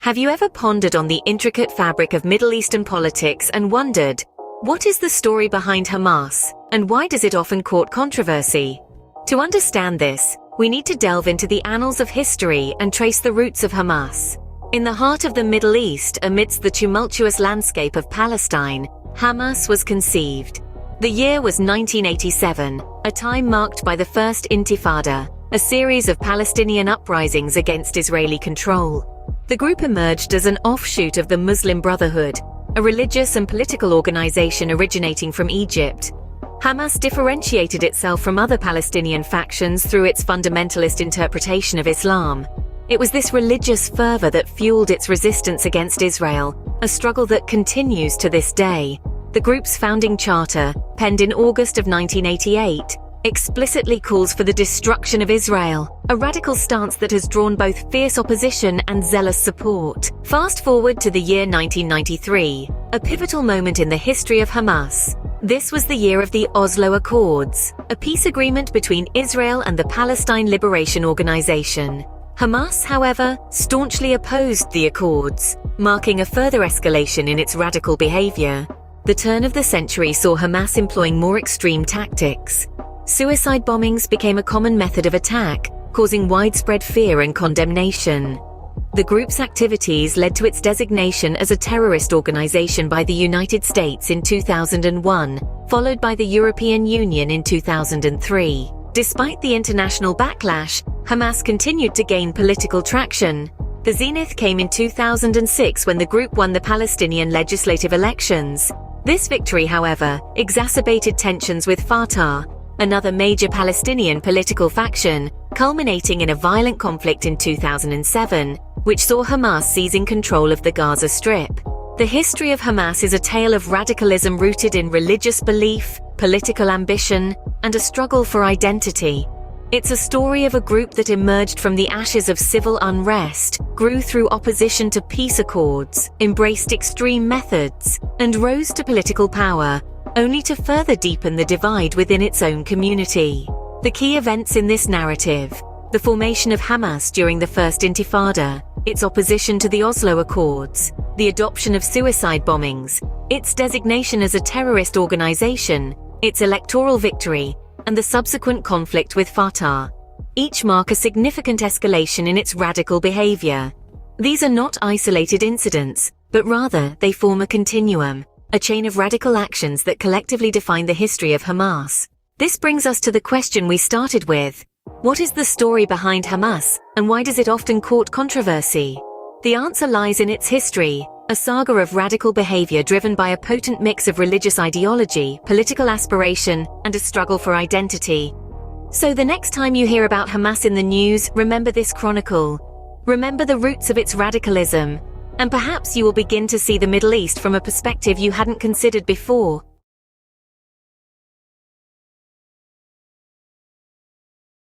Have you ever pondered on the intricate fabric of Middle Eastern politics and wondered, what is the story behind Hamas, and why does it often court controversy? To understand this, we need to delve into the annals of history and trace the roots of Hamas. In the heart of the Middle East, amidst the tumultuous landscape of Palestine, Hamas was conceived. The year was 1987, a time marked by the First Intifada, a series of Palestinian uprisings against Israeli control. The group emerged as an offshoot of the Muslim Brotherhood, a religious and political organization originating from Egypt. Hamas differentiated itself from other Palestinian factions through its fundamentalist interpretation of Islam. It was this religious fervor that fueled its resistance against Israel, a struggle that continues to this day. The group's founding charter, penned in August of 1988, explicitly calls for the destruction of Israel, a radical stance that has drawn both fierce opposition and zealous support. Fast forward to the year 1993, a pivotal moment in the history of Hamas. This was the year of the Oslo Accords, a peace agreement between Israel and the Palestine Liberation Organization. Hamas, however, staunchly opposed the accords, marking a further escalation in its radical behavior. The turn of the century saw Hamas employing more extreme tactics. Suicide bombings became a common method of attack, causing widespread fear and condemnation. The group's activities led to its designation as a terrorist organization by the United States in 2001, followed by the European Union in 2003. Despite the international backlash, Hamas continued to gain political traction. The zenith came in 2006 when the group won the Palestinian legislative elections. This victory, however, exacerbated tensions with Fatah, another major Palestinian political faction, culminating in a violent conflict in 2007, which saw Hamas seizing control of the Gaza Strip. The history of Hamas is a tale of radicalism rooted in religious belief, political ambition, and a struggle for identity. It's a story of a group that emerged from the ashes of civil unrest, grew through opposition to peace accords, embraced extreme methods, and rose to political power, only to further deepen the divide within its own community. The key events in this narrative: the formation of Hamas during the First Intifada, its opposition to the Oslo Accords, the adoption of suicide bombings, its designation as a terrorist organization, its electoral victory, and the subsequent conflict with Fatah. Each mark a significant escalation in its radical behavior. These are not isolated incidents, but rather they form a continuum, a chain of radical actions that collectively define the history of Hamas. This brings us to the question we started with. What is the story behind Hamas, and why does it often court controversy? The answer lies in its history, a saga of radical behavior driven by a potent mix of religious ideology, political aspiration, and a struggle for identity. So the next time you hear about Hamas in the news, remember this chronicle. Remember the roots of its radicalism, and perhaps you will begin to see the Middle East from a perspective you hadn't considered before.